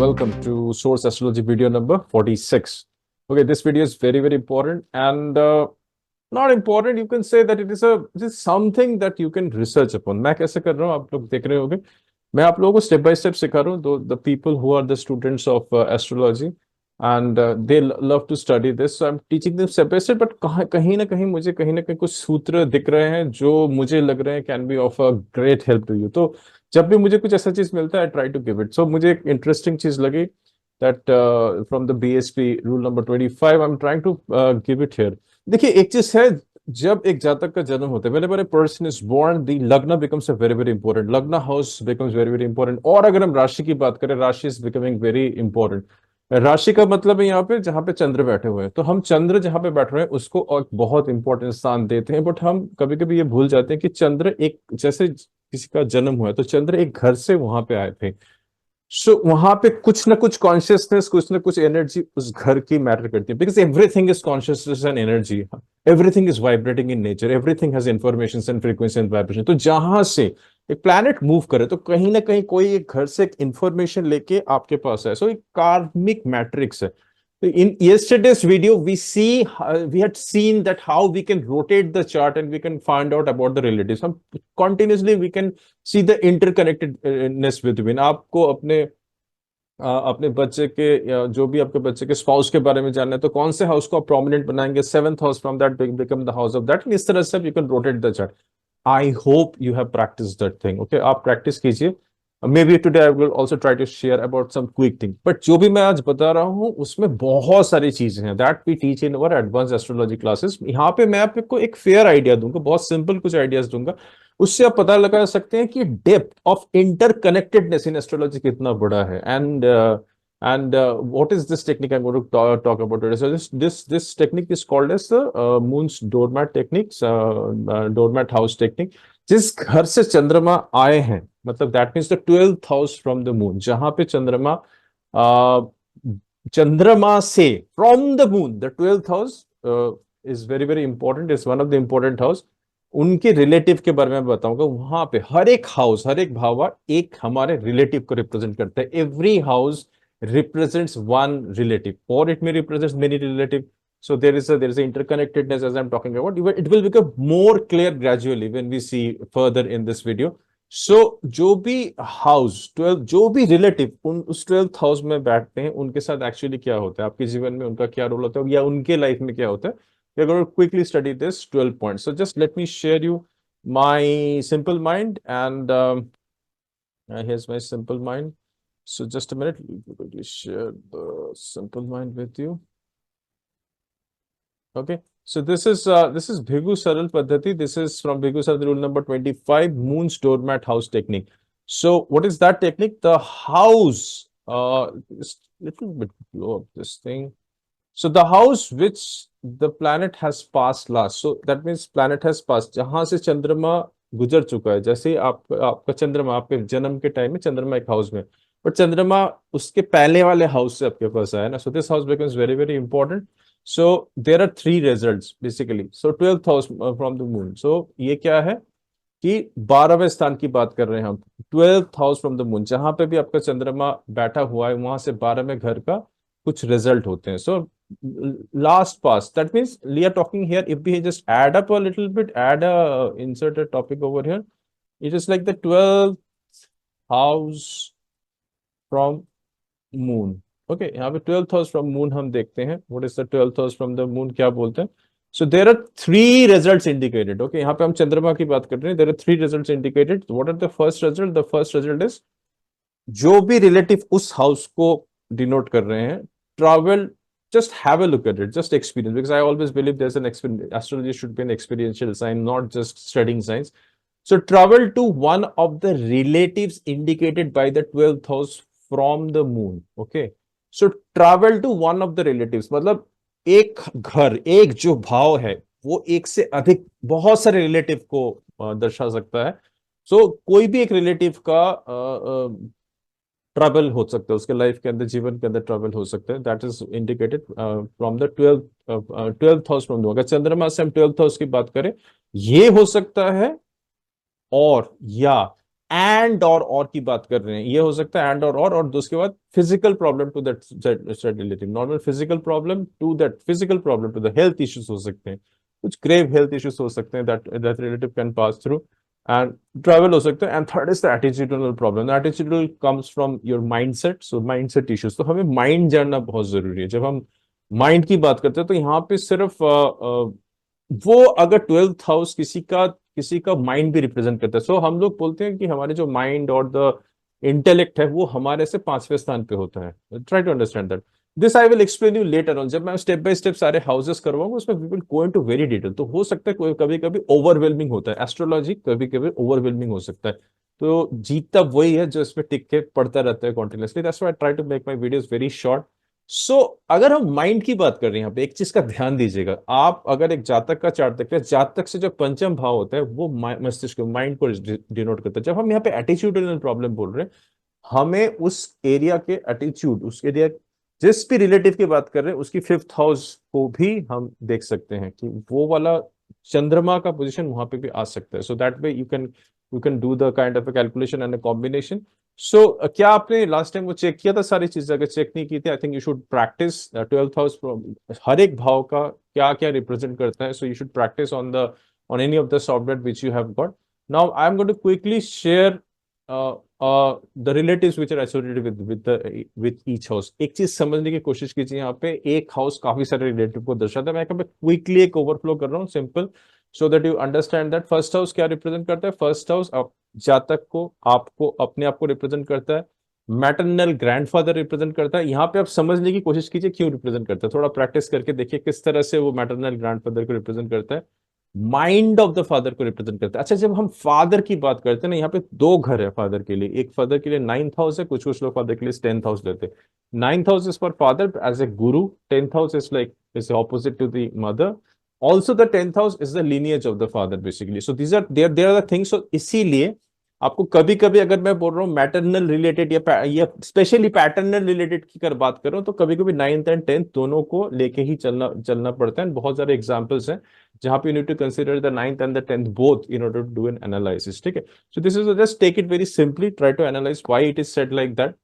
welcome to Source Astrology video number 46. Okay, this video is very important and not important. You can say that it is something that you can research upon. मैं कैसे कर रहा हूँ आप लोग देख रहे होंगे. मैं आप लोगों को स्टेप बाय स्टेप सिखा रहा हूँ. The people who are the students of astrology and they love to study this, so I'm teaching them step by step. But कहीं ना कहीं मुझे कहीं ना कहीं कुछ सूत्र दिख रहे हैं जो मुझे लग रहे हैं can be of a great help to you. तो जब भी मुझे कुछ ऐसा चीज मिलता है I try to give it. So मुझे एक इंटरेस्टिंग चीज लगी that from the BSP rule number 25 I am trying to give it here. देखिए एक चीज है, जब एक जातक का जन्म होता है, whenever a person is born, the lagna becomes a very important. Lagna house becomes very important. और अगर हम राशि की बात करें, राशि is becoming very important. राशि का मतलब है यहाँ पे जहाँ पे चंद्र बैठे हुए हैं. तो हम चंद्र जहाँ पे बैठ रहे हैं उसको और बहुत इंपॉर्टेंट स्थान देते हैं. बट हम कभी कभी ये भूल जाते हैं कि चंद्र एक, जैसे किसी का जन्म हुआ है तो चंद्र एक घर से वहां पे आए थे. सो वहां पे कुछ ना कुछ कॉन्शियसनेस, कुछ ना कुछ एनर्जी उस घर की मैटर करती है. Because everything is consciousness and energy. Everything is vibrating in nature. Everything has information and frequency and vibration. तो जहां से एक प्लैनेट मूव करे तो कहीं ना कहीं कोई एक घर से एक इंफॉर्मेशन लेके आपके पास है. सो एक कार्मिक मैट्रिक्स है. In yesterday's video, we had seen that how we can rotate the chart and we can find out about the relatives. Continuously we can see the interconnectedness between. आपको अपने बच्चे के जो भी आपके बच्चे के स्पाउस के बारे में जानना है तो कौन से हाउस को आप प्रोमिनेंट बनाएंगे, 7th house from that become the house of that. इस तरह से you can rotate the chart. I hope you have practice that thing. Okay, आप प्रैक्टिस कीजिए. Maybe today I will also try to share about some quick thing. But जो भी मैं आज बता रहा हूँ उसमें बहुत सारी चीजें हैं that we teach in our advanced astrology classes. यहाँ पे मैं आपको एक फेयर आइडिया दूंगा, बहुत सिंपल कुछ आइडियाज दूंगा. उससे आप पता लगा सकते हैं कि depth of interconnectedness in astrology कितना बड़ा है. And what is this technique I'm going to talk about today? So this technique is called as the moon's doormat techniques, doormat house technique. जिस घर से चंद्रमा आए हैं, मतलब that means the 12th house from the moon. जहां पे चंद्रमा से from the moon, the 12th house is very important, is one of the important house. उनके रिलेटिव के बारे में बताऊंगा. वहां पे हर एक हाउस, हर एक भावा एक हमारे रिलेटिव को रिप्रेजेंट करता है. Every house represents one relative or it may represent many relative. So there is a interconnectedness as I'm talking about. It will become more clear gradually when we see further in this video. So जो भी house 12, जो भी relative उस 12th house में बैठते हैं, उनके साथ actually क्या होता है, आपके जीवन में उनका क्या रोल होता है या उनके लाइफ में क्या होता है. We are going to quickly study this 12 points. So just let me share you my simple mind and here's my simple mind. So just a minute, let me quickly share the simple mind with you. Okay, so this is Bhigu Saral Paddhati. This is from Bhigu Saral rule number 25, Moon's doormat house technique. So what is that technique? The house, is little bit blow up this thing. So the house which the planet has passed last. So that means planet has passed. जहां से चंद्रमा गुजर चुका है. जैसे आपका चंद्रमा आपके जन्म के टाइम में चंद्रमा एक हाउस में, बट चंद्रमा उसके पहले वाले हाउस से आपके पास आया ना. So this house becomes very important. So there are 3 results basically. So 12th house from the moon. So ये क्या है कि 12वें स्थान की बात कर रहे हैं हम. 12th house from the moon, जहां पे भी आपका चंद्रमा बैठा हुआ है वहां से 12वें घर का कुछ रिजल्ट होते हैं. So last pass, that means we are talking here, if we just add up a little bit, insert a topic over here, it is like the 12th house from moon. Okay, यहाँ पे 12th house from moon हम देखते हैं. What is the 12th house from the moon, क्या बोलते हैं. So there are 3 results indicated. Okay, यहाँ पे हम चंद्रमा की बात कर रहे हैं. There are 3 results indicated. What are the first result? The first result is जो भी रिलेटिव उस हाउस को डिनोट कर रहे हैं, travel, just have a look at it, just experience, because I always believe there's an experience. Astrology should be an experiential sign, not just studying science. So travel to one of the relatives indicated by the 12th house from the moon. Okay, so travel to one of the relatives, मतलब एक घर, एक जो भाव है वो एक से अधिक बहुत सारे रिलेटिव को दर्शा सकता है. सो कोई भी एक रिलेटिव का ट्रबल हो सकता है उसके लाइफ के अंदर, जीवन के अंदर ट्रबल हो सकता है. That is indicated from the 12th house from. अगर चंद्रमा से हम 12th हाउस की बात करें, ये हो सकता है और या एंड और की बात कर रहे हैं, ये हो सकता है एंड और उसके बाद physical problem to that relative, normal physical problem to that physical problem to the health issues हो सकते हैं, कुछ ग्रेव हेल्थ इश्यूज हो सकते हैं that relative can pass through, and travel हो सकता है। And third is the attitudinal problem, attitudinal comes from your mindset, so mindset issues. तो हमें माइंड जानना बहुत जरूरी है। जब हम माइंड की बात करते हैं तो यहाँ पे सिर्फ वो अगर 12th हाउस किसी का माइंड भी रिप्रेजेंट करता है, सो हम लोग बोलते हैं कि हमारे जो माइंड और द इंटेलेक्ट है वो हमारे से 5वें स्थान पे होता है। Try to understand that, this I will explain you later on, जब मैं स्टेप बाय स्टेप सारे हाउसेस करवाऊंगा उसमें we will go into very detail. तो हो सकता है कोई कभी कभी ओवरवेलमिंग होता है, एस्ट्रोलॉजी कभी कभी ओवरवेलमिंग हो सकता है, तो जीतता वही है जो इसमें टिक के पढ़ता रहता है continuously. That's why I try to make my videos very short. So अगर हम माइंड की बात कर रहे हैं यहाँ पे, एक चीज का ध्यान दीजिएगा, आप अगर एक जातक का चार्ट देखते हैं, जातक से जो पंचम भाव होता है वो मस्तिष्क माइंड को डिनोट करता है। जब हम यहाँ पे एटीट्यूडल प्रॉब्लम बोल रहे हैं, हमें उस एरिया के एटीट्यूड, उस एरिया जिस भी रिलेटिव की बात कर रहे हैं उसकी 5th हाउस को भी हम देख सकते हैं कि वो वाला चंद्रमा का पोजीशन वहां पे भी आ सकता है। So that way you can do the kind of calculation and combination. So क्या आपने लास्ट टाइम वो चेक किया था सारी चीजें? अगर चेक नहीं की थी, I think you should practise 12th house, हर एक भाव का क्या क्या रिप्रेजेंट करता है। So you should practise on any of the software which you have got. Now I am going to quickly share the relatives which are associated with each house। एक चीज समझने की कोशिश कीजिए, यहाँ पे एक हाउस काफी सारे रिलेटिव को दर्शाता है। मैं क्विकली एक ओवरफ्लो कर रहा हूँ simple, so that you understand that. First house क्या रिप्रेजेंट करता है? फर्स्ट हाउस जातक को, आपको, अपने आप को रिप्रेजेंट करता है। मैटरनल ग्रैंडफादर रिप्रेजेंट करता है। यहाँ पे आप समझने की कोशिश कीजिए क्यों रिप्रेजेंट करता है, थोड़ा प्रैक्टिस करके देखिए किस तरह से वो मैटरनल ग्रैंडफादर को रिप्रेजेंट करता है। माइंड ऑफ द फादर को रिप्रेजेंट करता है। अच्छा, जब हम फादर की बात करते हैं ना, यहाँ पे दो घर है फादर के लिए, एक फादर के लिए 9th हाउस है, कुछ कुछ लोग फादर के लिए 10th हाउस लेते हैं। 9th house is for father as a guru, 10th house is like is opposite to the mother, also the 10th house is the lineage of the father basically. So these are there the things. इसीलिए आपको कभी कभी अगर मैं बोल रहा हूँ maternal related या स्पेशली पैटर्नल रिलेटेड की अगर बात कर रहा हूँ, तो कभी कभी 9th एंड 10th दोनों को लेके ही चलना पड़ता है। बहुत सारे एग्जाम्पल्स हैं जहां पे you need to consider the 9th and the 10th both in order to do an analysis. ठीक है, so this is just take it very simply, try to analyse why it is said like that.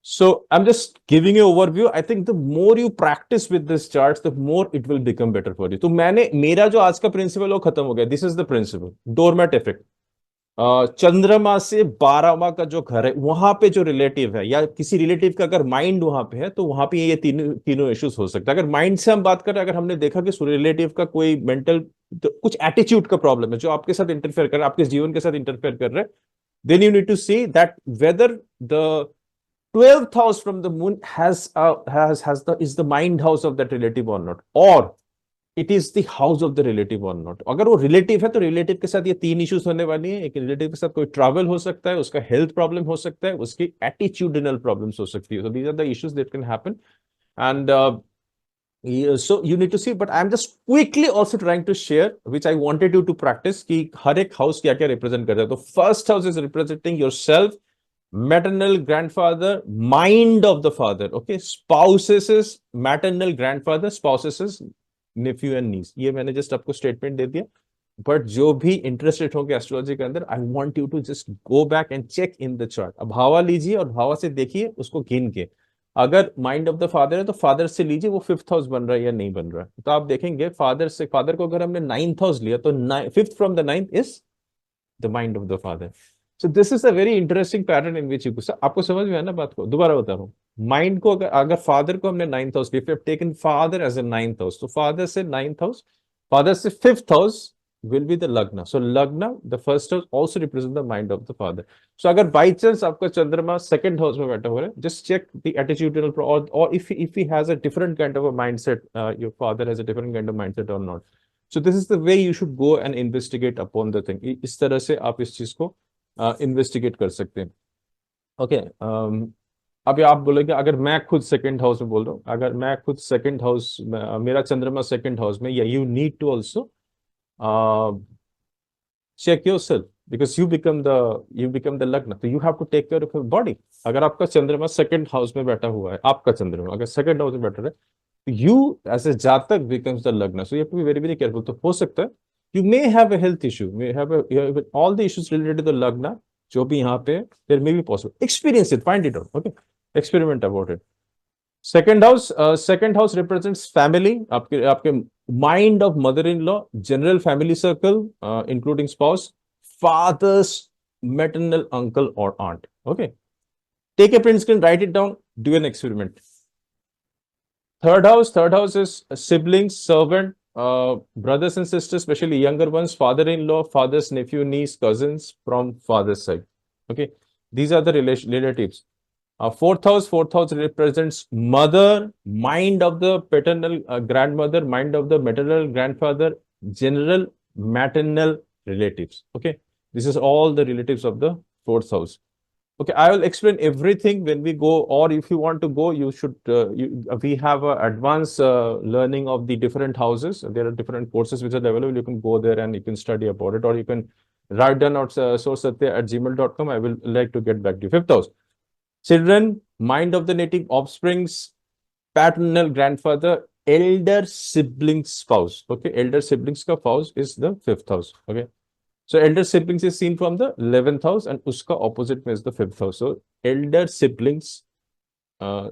So I'm just giving you overview. I think the more you practice with this charts, the more it will become better for you. तो मेरा जो आज का principal वो खत्म हो गया। This is the principle, doormat effect. चंद्रमा से 12वां का जो घर है वहां पे जो रिलेटिव है, या किसी रिलेटिव का अगर माइंड वहां पे है, तो वहां पे ये तीनों इश्यूज हो सकता है। अगर माइंड से हम बात करें, अगर हमने देखा कि रिलेटिव का कोई मेंटल, तो कुछ एटीट्यूड का प्रॉब्लम है जो आपके साथ इंटरफेयर कर रहा है, आपके जीवन के साथ इंटरफेयर कर रहा है, then you need to see that whether the 12th house from the moon is the mind house of that relative or not, or it is the house of the relative और not. अगर वो relative है तो relative के साथ ये तीन issues होने वाली हैं। एक रिलेटिव के साथ कोई ट्रैवल हो सकता है, उसका हेल्थ प्रॉब्लम हो सकता है, उसकी एटीट्यूडनल प्रॉब्लम्स हो सकती है। So these are the issues that can happen, and so you need to see, but I'm just quickly also trying to share which I wanted you to practice कि हर एक house क्या क्या represent करता है। तो first house is representing yourself, maternal grandfather, mind of the father, okay, spouses is maternal grandfather, spouses is nephew and niece। ये मैंने just आपको स्टेटमेंट दे दिया, बट जो भी इंटरेस्टेड होंगे एस्ट्रोलॉजी के अंदर, I want you to just go back and check in the chart. अब भावा लीजिए और भावा से देखिए उसको गिन के, अगर माइंड ऑफ द फादर है तो फादर से लीजिए वो 5th हाउस बन रहा है या नहीं बन रहा है। तो आप देखेंगे फादर को अगर हमने 9th हाउस लिया तो 5th from the 9th is the mind of the father. So this is a very interesting pattern in which you, आपको समझ में आया ना बात को? दोबारा बता रहा हूँ, माइंड को अगर फादर को हमने 9th हाउस लिया, taken father as a 9th house, तो फादर से 9th हाउस, फादर से 5th house will be the lagna। So lagna, the first house also represents the mind of the father। So अगर by chance आपका चंद्रमा 2nd house में बैठा हो रहा है, just check the attitudinal or if he has a different kind of a mindset, your father has a different kind of mindset or not। So this is the way you should go and investigate upon the thing। इस तरह से आप इस चीज को investigate कर सकते हैं। ओके, अभी आप बोलोगे अगर मैं खुद 2nd हाउस में बोल रहा हूँ, अगर मैं खुद 2nd हाउस, मेरा चंद्रमा 2nd हाउस में, या you need to also check yourself because you become the lagna, so you have to take care of your body। अगर आपका चंद्रमा 2nd हाउस में बैठा हुआ है, आपका चंद्रमा अगर 2nd हाउस में बैठा है, तो you as a जातक becomes the lagna, so you have to be very very careful। तो हो सकता है you may have a health issue, you have all the issues related to the lagna जो भी यहाँ पे there may be possible. Experience it, find it out. Okay, experiment about it. Second house represents family. आपके mind of mother-in-law, general family circle, including spouse, father's maternal uncle or aunt. Okay, take a print screen, write it down, do an experiment. Third house is siblings, servant, brothers and sisters, especially younger ones, father-in-law, father's nephew, niece, cousins from father's side. Okay, these are the relatives. Fourth house represents mother, mind of the paternal grandmother, mind of the maternal grandfather, general maternal relatives. Okay, this is all the relatives of the fourth house. Okay, I will explain everything when we go, or if you want to go, you should, we have a advanced learning of the different houses. There are different courses which are available. You can go there and you can study about it, or you can write down out sourcesatya@gmail.com. I will like to get back to you. Fifth house, children, mind of the native offsprings, paternal grandfather, elder sibling spouse. Okay, elder siblings ka spouse is the fifth house. Okay. So elder siblings is seen from the 11th house and uska opposite is the 5th house. So elder siblings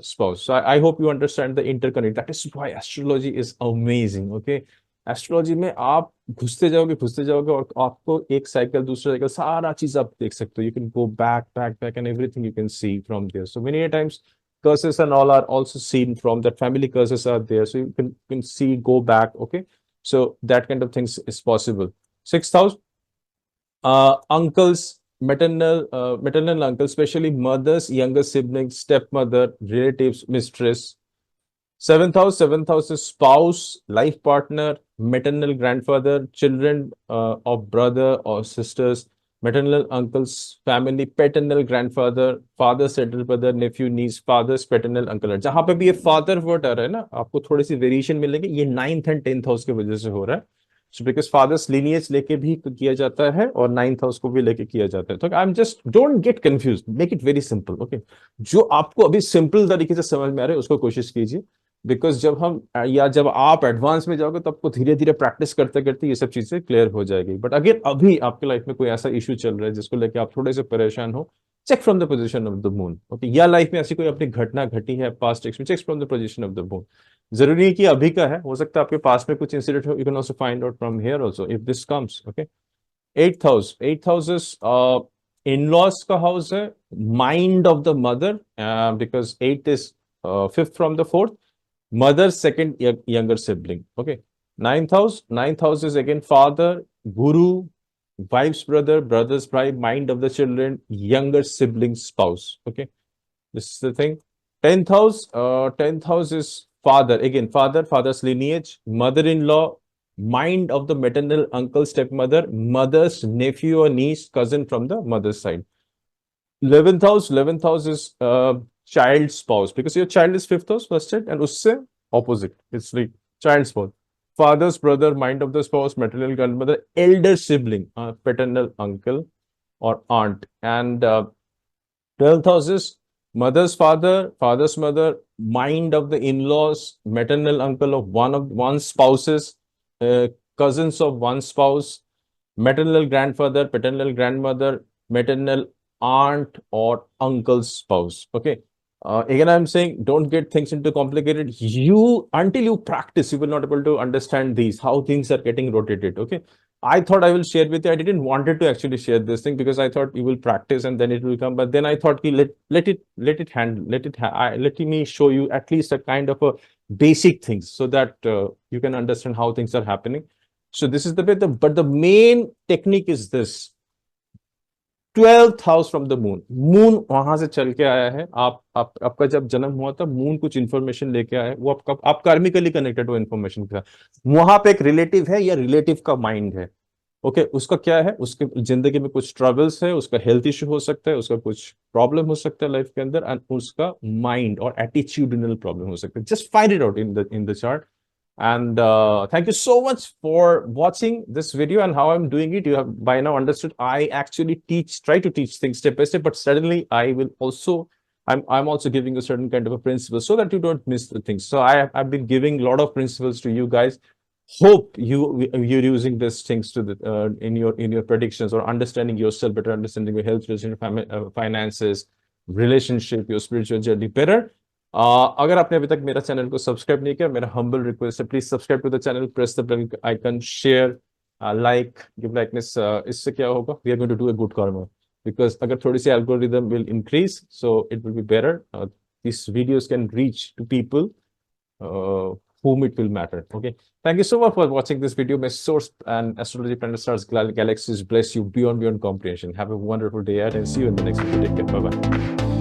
spouse. So I hope you understand the interconnect. That is why astrology is amazing. Okay. Astrology में आप घुसते जाओगे और आपको एक cycle दूसरा cycle सारा चीज आप देख सकते हो. You can go back and everything you can see from there. So many times curses and all are also seen from that. Family curses are there, so you can see, go back. Okay, so that kind of things is possible. Sixth house, uncles, maternal uncles, especially mothers, younger siblings, stepmother, relatives, mistress. Seventh house is spouse, life partner, maternal grandfather, children of brother or sisters, maternal uncles, family, paternal grandfather, father's elder brother, nephew, niece, father's paternal uncle. जहां पे भी ये father word आ रहा है ना, आपको थोड़ी सी variation मिलेगी. ये 9th and 10th हाउस की वजह से हो रहा है. So because father's lineage लेके भी किया जाता है और 9th हाउस को भी लेके किया जाता है. तो I'm just don't get confused. Make it very simple. Okay. जो आपको अभी सिंपल तरीके से समझ में आ रहा है उसको कोशिश कीजिए. बिकॉज जब आप एडवांस में जाओगे तो आपको धीरे धीरे प्रैक्टिस करते करते ये सब चीजें क्लियर हो जाएगी. बट अगर अभी आपके लाइफ में कोई ऐसा इशू चल रहा है जिसको लेके आप थोड़े से परेशान हो, check from the position of the moon. Okay, या लाइफ में ऐसी कोई अपनी घटना घटी है पास्ट में, check from the position of the moon. जरूरी है कि अभी का है, हो सकता है आपके पास में कुछ इंसिडेंट हो. You can also find out from here also if this comes. Okay, eighth house is in-laws का हाउस है, mind of the mother, because eighth is fifth from the fourth, mother's second younger sibling. Okay, ninth house is again father, guru, wife's brother, brother's wife, mind of the children, younger sibling, spouse. Okay, this is the thing. 10th house is father, again father's lineage, mother-in-law, mind of the maternal uncle, stepmother, mother's nephew or niece, cousin from the mother's side. 11th house is child spouse, because your child is 5th house first head, and usse opposite, it's like child spouse, father's brother, mind of the spouse, maternal grandmother, elder sibling, paternal uncle or aunt. And 12th house is mother's father, father's mother, mind of the in-laws, maternal uncle of one spouses, cousins of one spouse, maternal grandfather, paternal grandmother, maternal aunt or uncle's spouse. Okay, again I'm saying don't get things into complicated. Until you practice, you will not be able to understand these, how things are getting rotated. Okay, I thought I will share with you. I didn't wanted to actually share this thing because I thought you will practice and then it will come, but then I thought let me show you at least a kind of a basic things so that you can understand how things are happening. So this is the bit, but the main technique is this. 12th house from the moon वहां से चल के आया है. आपका जब जन्म हुआ था मून कुछ इंफॉर्मेशन लेके आया है, वो आप कार्मिकली कनेक्टेड हो इंफॉर्मेशन के साथ. वहां पे एक रिलेटिव है या रिलेटिव का माइंड है. ओके, उसका क्या है, उसके जिंदगी में कुछ ट्रबल्स है, उसका हेल्थ इश्यू हो सकता है, उसका कुछ प्रॉब्लम हो सकता है लाइफ के अंदर, एंड उसका माइंड और एटीट्यूडिनल प्रॉब्लम हो सकता है. Just find it out in the chart. And thank you so much for watching this video and how I'm doing it. You have by now understood I actually try to teach things step by step, but suddenly I'm also giving you a certain kind of a principle so that you don't miss the things. So I've been giving a lot of principles to you guys. hope you're using these things to the in your predictions, or understanding yourself better, understanding your health, relationship, finances, relationship, your spiritual journey better. अगर आपने अभी तक मेरा channel को subscribe नहीं किया, मेरा humble request है, please subscribe to the channel, press the bell icon, share, like, give likeness. इससे क्या होगा, we are going to do a good karma, because अगर थोड़ी सी algorithm will increase, so it will be better. These videos can reach to people whom it will matter. Okay. Thank you so much for watching this video. May source and astrology, planet stars, galaxies bless you beyond comprehension. Have a wonderful day ahead and see you in the next video. Take care. Bye bye.